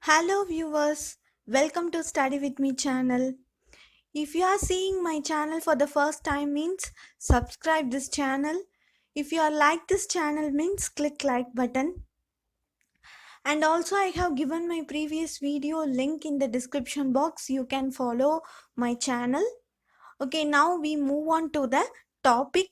Hello viewers, welcome to Study with Me channel. If you are seeing my channel for the first time means subscribe this channel. If you are like this channel means click like button. And also I have given my previous video link in the description box. You can follow my channel. Okay, now we move on to the topic.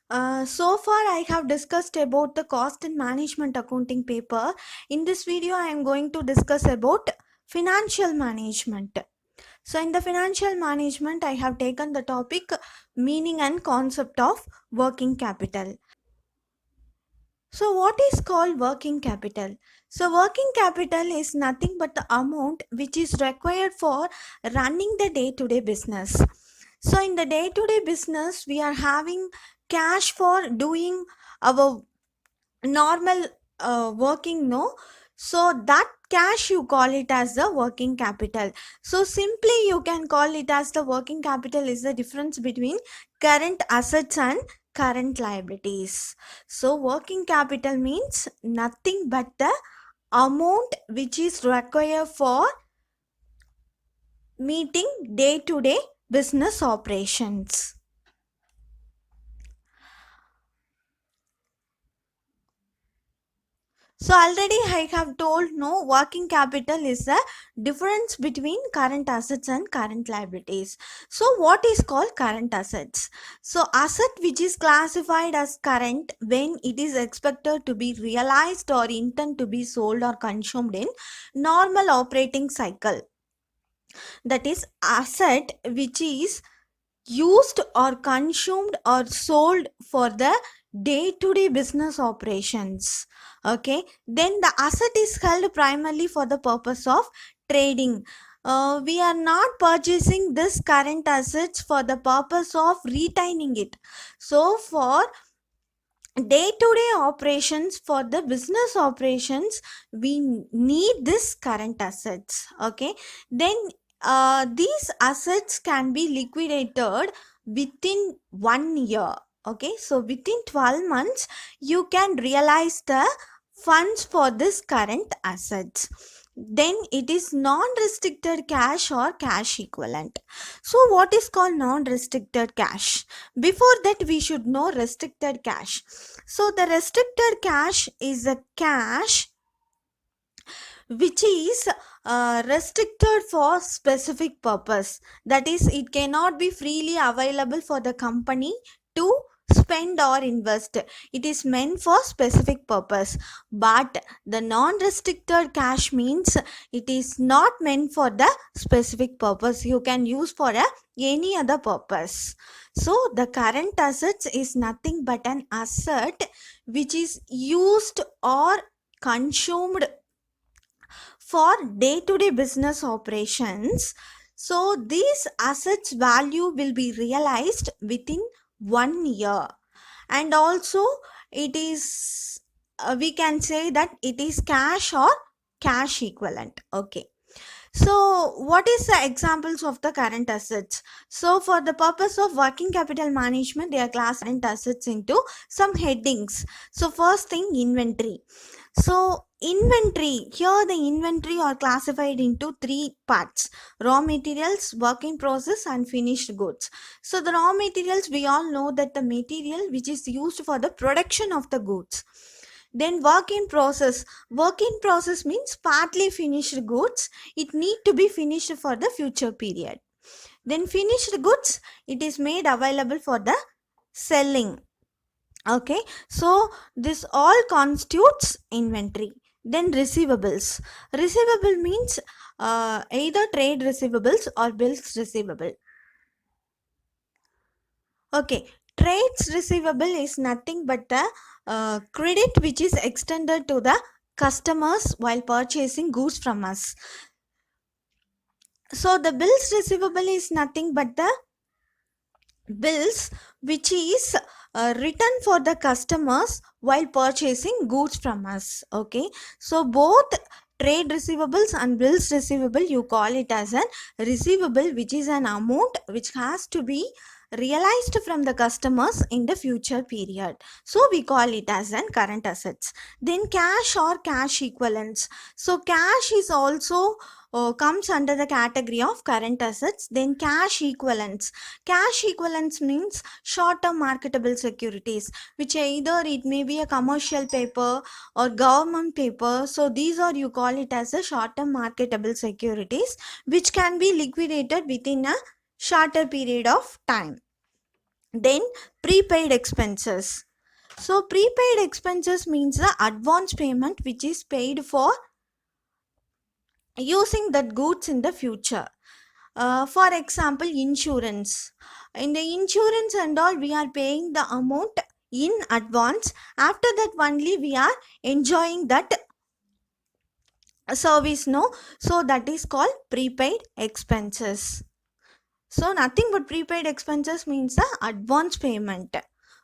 So far I have discussed about the cost and management accounting paper. In this video I am going to discuss about financial management. So in the financial management I have taken the topic meaning and concept of working capital. So what is called working capital? So working capital is nothing but the amount which is required for running the day-to-day business. So in the day-to-day business we are having cash for doing our normal working, no? So that cash you call it as the working capital. So simply you can call it as the working capital is the difference between current assets and current liabilities. So working capital means nothing but the amount which is required for meeting day to day business operations. So already I have told, no, working capital is the difference between current assets and current liabilities. So what is called current assets? So asset which is classified as current when it is expected to be realized or intend to be sold or consumed in normal operating cycle. That is asset which is used or consumed or sold for the day-to-day business operations. Okay, then the asset is held primarily for the purpose of trading. We are not purchasing this current assets for the purpose of retaining it. So for day-to-day operations, for the business operations, we need this current assets. Okay, then these assets can be liquidated within 1 year. Okay, so within 12 months you can realize the funds for this current assets. Then it is non-restricted cash or cash equivalent. So what is called non-restricted cash? Before that we should know restricted cash. So the restricted cash is a cash which is restricted for specific purpose. That is, it cannot be freely available for the company to spend or invest. It is meant for specific purpose. But the non-restricted cash means it is not meant for the specific purpose. You can use for any other purpose. So the current assets is nothing but an asset which is used or consumed for day-to-day business operations. So these assets value will be realized within 1 year. And also it is we can say that it is cash or cash equivalent. Okay, so what is the examples of the current assets? So for the purpose of working capital management, they are classed current assets into some headings. So first thing, inventory. So inventory, here the inventory are classified into three parts: raw materials, work in process and finished goods. So the raw materials, we all know that the material which is used for the production of the goods. Then work in process means partly finished goods, it need to be finished for the future period. Then finished goods, it is made available for the selling. Okay, so this all constitutes inventory. Then receivable means either trade receivables or bills receivable. Okay, trades receivable is nothing but the credit which is extended to the customers while purchasing goods from us. So the bills receivable is nothing but the bills which is written for the customers while purchasing goods from us. Okay, so both trade receivables and bills receivable, you call it as an receivable, which is an amount which has to be realized from the customers in the future period. So we call it as an current assets. Then cash or cash equivalents. So cash is also comes under the category of current assets. Then cash equivalents. Cash equivalents means short-term marketable securities, which either it may be a commercial paper or government paper. So these are, you call it as a short-term marketable securities, which can be liquidated within a shorter period of time. Then prepaid expenses. So prepaid expenses means the advance payment which is paid for using that goods in the future. For example, insurance. In the insurance and all, we are paying the amount in advance. After that only we are enjoying that service, no? So that is called prepaid expenses. So nothing but prepaid expenses means the advance payment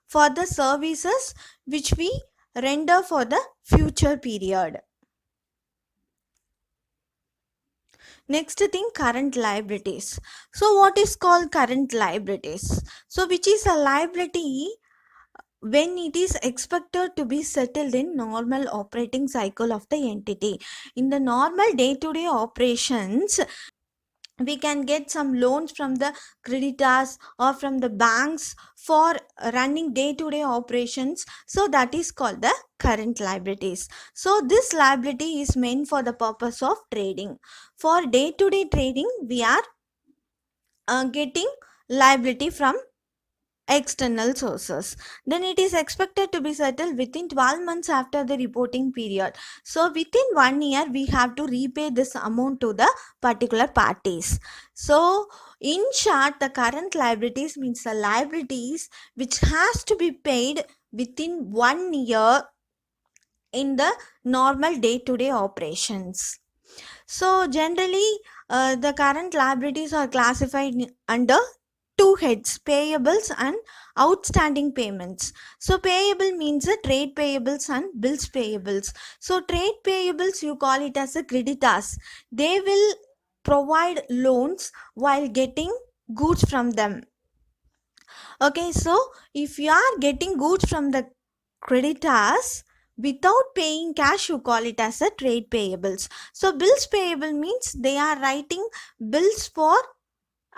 for the services which we render for the future period. Next thing, current liabilities. So what is called current liabilities? So which is a liability when it is expected to be settled in normal operating cycle of the entity. In the normal day-to-day operations, we can get some loans from the creditors or from the banks for running day-to-day operations. So that is called the current liabilities. So this liability is meant for the purpose of trading. For day-to-day trading, we are getting liability from external sources. Then it is expected to be settled within 12 months after the reporting period. So within 1 year we have to repay this amount to the particular parties. So in short, the current liabilities means the liabilities which has to be paid within 1 year in the normal day-to-day operations. So generally, the current liabilities are classified under two heads: payables and outstanding payments. So payable means the trade payables and bills payables. So trade payables, you call it as a creditors. They will provide loans while getting goods from them. Okay, so if you are getting goods from the creditors without paying cash, you call it as a trade payables. So bills payable means they are writing bills for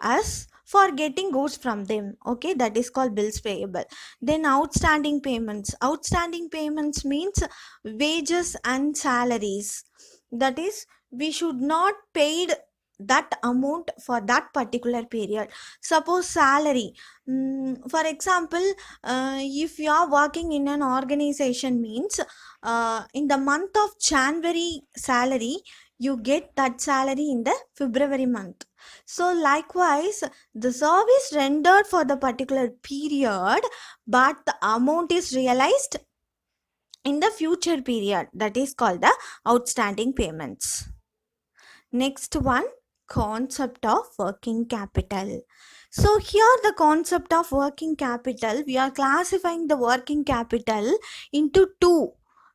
us for getting goods from them. Okay, that is called bills payable. Then outstanding payments. Outstanding payments means wages and salaries. That is, we should not paid that amount for that particular period. Suppose salary, for example, if you are working in an organization means in the month of January salary, you get that salary in the February month. So likewise, the service rendered for the particular period, but the amount is realized in the future period, that is called the outstanding payments. Next one, concept of working capital. So here the concept of working capital, we are classifying the working capital into two.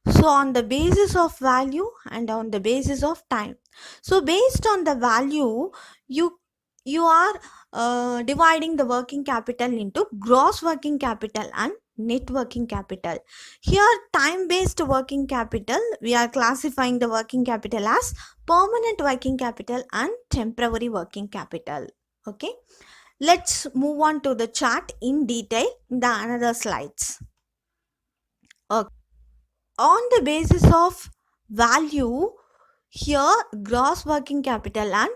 So on the basis of value and on the basis of time. So based on the value, you are dividing the working capital into gross working capital and net working capital. Here, time based working capital, we are classifying the working capital as permanent working capital and temporary working capital. Okay, let's move on to the chart in detail in the another slides. Okay. On the basis of value, here gross working capital and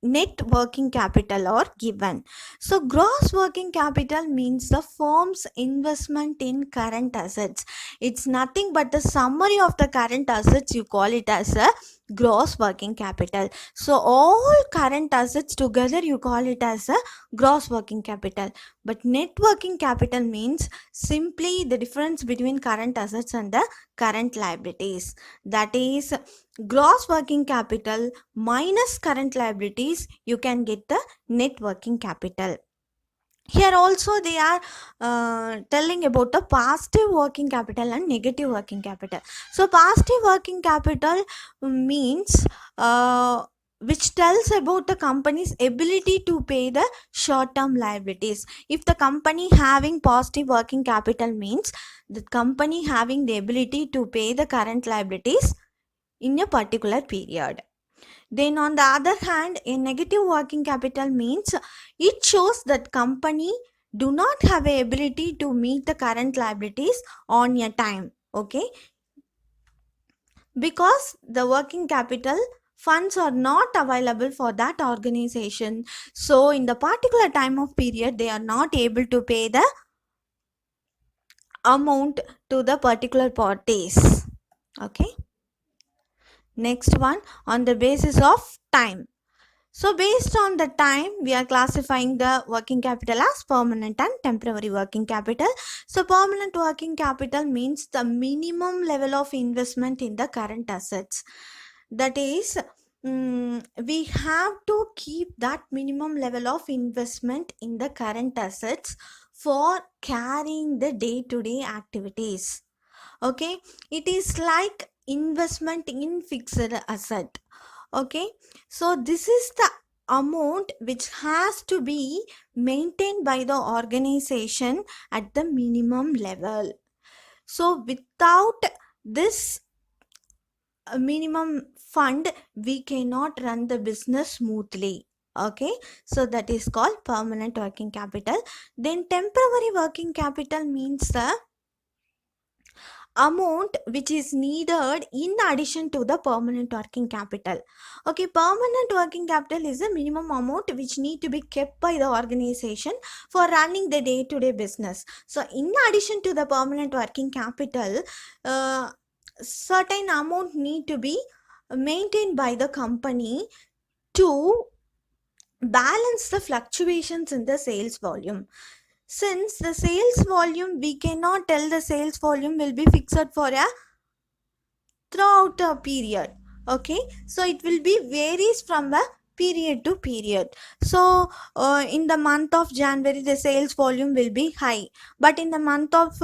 net working capital are given. So gross working capital means the firm's investment in current assets. It's nothing but the summary of the current assets, you call it as a gross working capital. So all current assets together, you call it as a gross working capital. But net working capital means simply the difference between current assets and the current liabilities. That is, gross working capital minus current liabilities, you can get the net working capital. Here also they are telling about the positive working capital and negative working capital. So positive working capital means which tells about the company's ability to pay the short term liabilities. If the company having positive working capital means the company having the ability to pay the current liabilities in a particular period. Then on the other hand, a negative working capital means it shows that company do not have a ability to meet the current liabilities on a time. Okay, because the working capital funds are not available for that organization, so in the particular time of period they are not able to pay the amount to the particular parties. Okay, next one, on the basis of time. So based on the time, we are classifying the working capital as permanent and temporary working capital. So permanent working capital means the minimum level of investment in the current assets. That is, we have to keep that minimum level of investment in the current assets for carrying the day-to-day activities. Okay, it is like investment in fixed asset. Okay, so this is the amount which has to be maintained by the organization at the minimum level. So without this minimum fund we cannot run the business smoothly. Okay, so that is called permanent working capital. Then temporary working capital means the amount which is needed in addition to the permanent working capital. Okay, permanent working capital is a minimum amount which need to be kept by the organization for running the day to day business. So in addition to the permanent working capital, certain amount need to be maintained by the company to balance the fluctuations in the sales volume. Since the sales volume, we cannot tell the sales volume will be fixed for a throughout a period. Okay, so it will be varies from a period to period. So in the month of January the sales volume will be high, but in the month of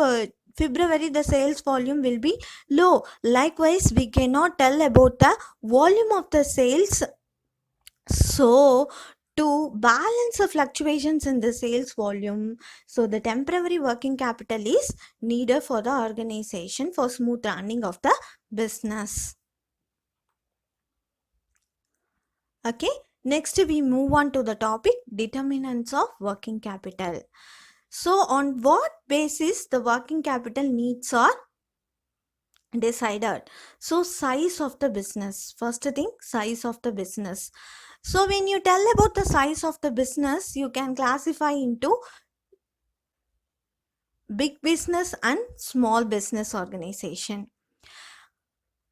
February the sales volume will be low. Likewise, we cannot tell about the volume of the sales. So to balance the fluctuations in the sales volume, so the temporary working capital is needed for the organization for smooth running of the business. Okay, next we move on to the topic determinants of working capital. So on what basis the working capital needs are decided? So size of the business, first thing, size of the business. So when you tell about the size of the business, you can classify into big business and small business organization.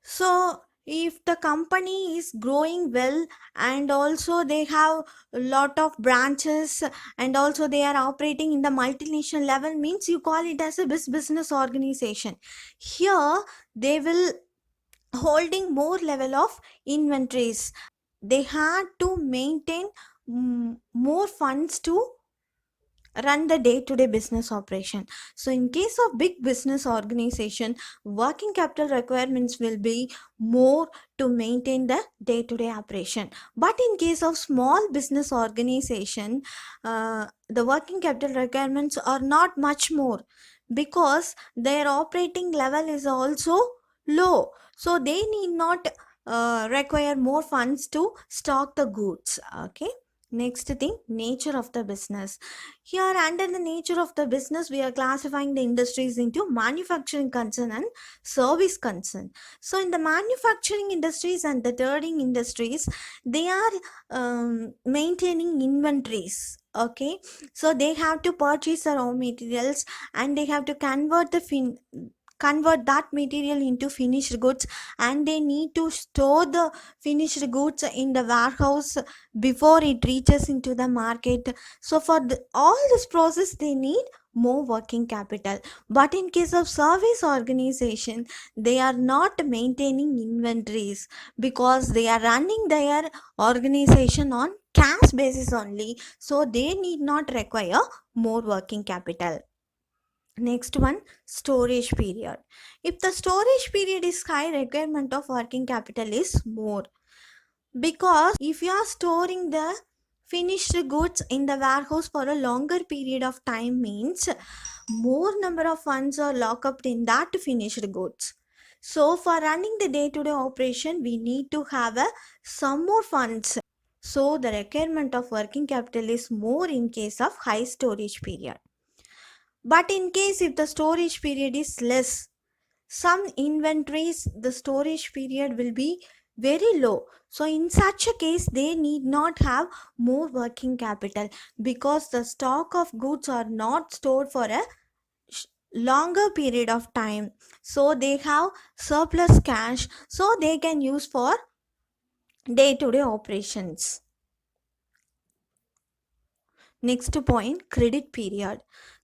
So if the company is growing well and also they have a lot of branches and also they are operating in the multinational level, means you call it as a business organization. Here they will holding more level of inventories. They had to maintain more funds to run the day-to-day business operation. So in case of big business organization, working capital requirements will be more to maintain the day-to-day operation. But in case of small business organization, the working capital requirements are not much more because their operating level is also low, so they need not require more funds to stock the goods. Okay, next thing, nature of the business. Here under the nature of the business we are classifying the industries into manufacturing concern and service concern. So in the manufacturing industries and the trading industries, they are maintaining inventories. Okay, so they have to purchase the raw materials and they have to convert that material into finished goods, and they need to store the finished goods in the warehouse before it reaches into the market. So for all this process they need more working capital. But in case of service organization, they are not maintaining inventories because they are running their organization on cash basis only, so they need not require more working capital. Next one, storage period. If the storage period is high, requirement of working capital is more. because if you are storing the finished goods in the warehouse for a longer period of time means more number of funds are locked up in that finished goods. So for running the day to day operation we need to have some more funds. So the requirement of working capital is more in case of high storage period. But in case if the storage period is less, some inventories the storage period will be very low. So in such a case they need not have more working capital because the stock of goods are not stored for a longer period of time. So they have surplus cash so they can use for day to day operations. Next point, credit period.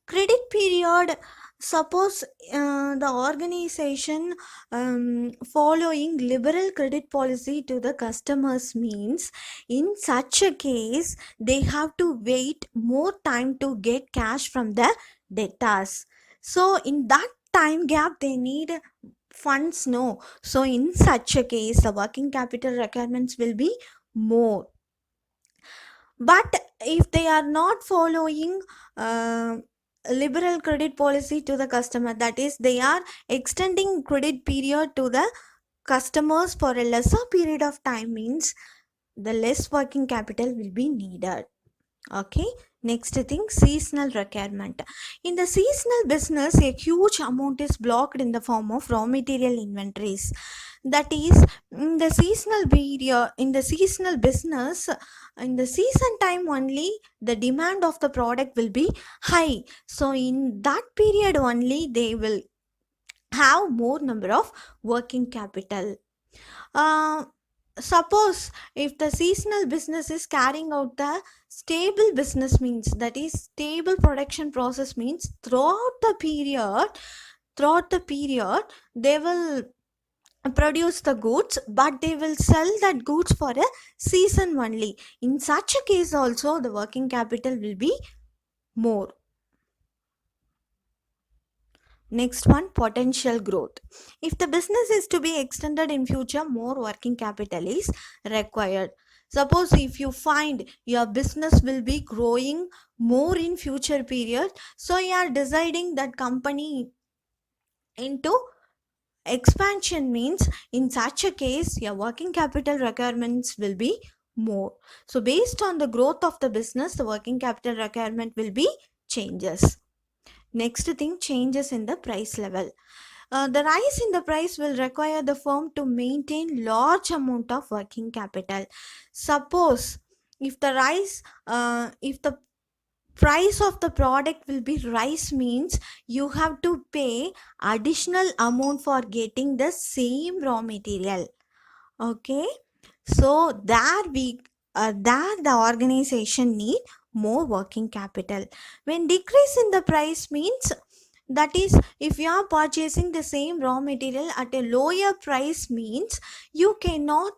Credit period, suppose the organization following liberal credit policy to the customers means in such a case they have to wait more time to get cash from the debtors. So in that time gap they need funds, no. So in such a case the working capital requirements will be more. But if they are not following uh, liberal credit policy to the customer, that is they are extending credit period to the customers for a lesser period of time means the less working capital will be needed. Okay, next thing, seasonal requirement. In the seasonal business a huge amount is blocked in the form of raw material inventories. That is, in the seasonal period, in the seasonal business, in the season time only the demand of the product will be high. So in that period only they will have more number of working capital. uh, Suppose if the seasonal business is carrying out the stable business means, that is stable production process means throughout the period they will produce the goods but they will sell that goods for a season only. In such a case also the working capital will be more. Next one, potential growth. If the business is to be extended in future, more working capital is required. Suppose if you find your business will be growing more in future period, so you are deciding that company into expansion means in such a case your working capital requirements will be more. So based on the growth of the business, the working capital requirement will be changes. Next thing, changes in the price level. The rise in the price will require the firm to maintain large amount of working capital. Suppose if the price of the product will be rise means you have to pay additional amount for getting the same raw material. Okay, so there the organization need more working capital. When decrease in the price means, that is if you are purchasing the same raw material at a lower price means you cannot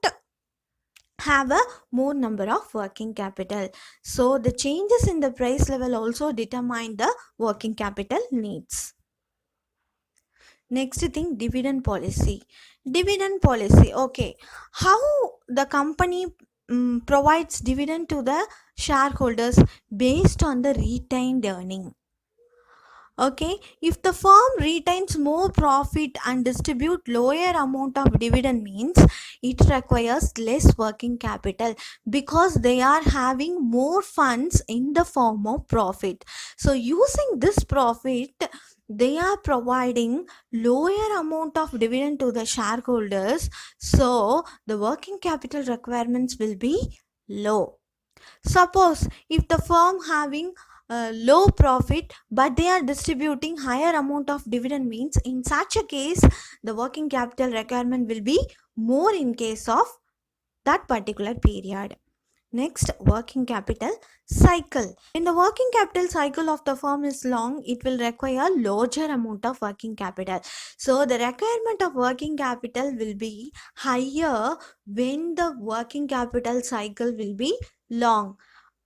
have a more number of working capital. So the changes in the price level also determine the working capital needs. Next thing, dividend policy. Dividend policy, okay, how the company provides dividend to the shareholders based on the retained earning. Okay, if the firm retains more profit and distribute lower amount of dividend means it requires less working capital because they are having more funds in the form of profit. So using this profit they are providing lower amount of dividend to the shareholders, so the working capital requirements will be low. Suppose if the firm having low profit but they are distributing higher amount of dividend means in such a case the working capital requirement will be more in case of that particular period. Next, working capital cycle. When the working capital cycle of the firm is long, it will require larger amount of working capital. So the requirement of working capital will be higher when the working capital cycle will be long.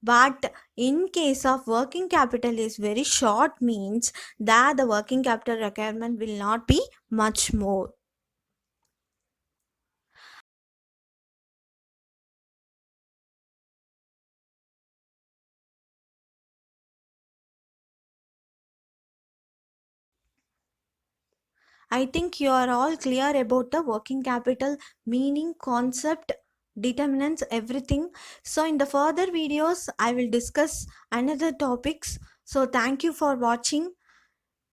But in case of working capital is very short means that the working capital requirement will not be much more. I think you are all clear about the working capital meaning, concept, determinants, everything. So, in the further videos, I will discuss another topics. So, thank you for watching.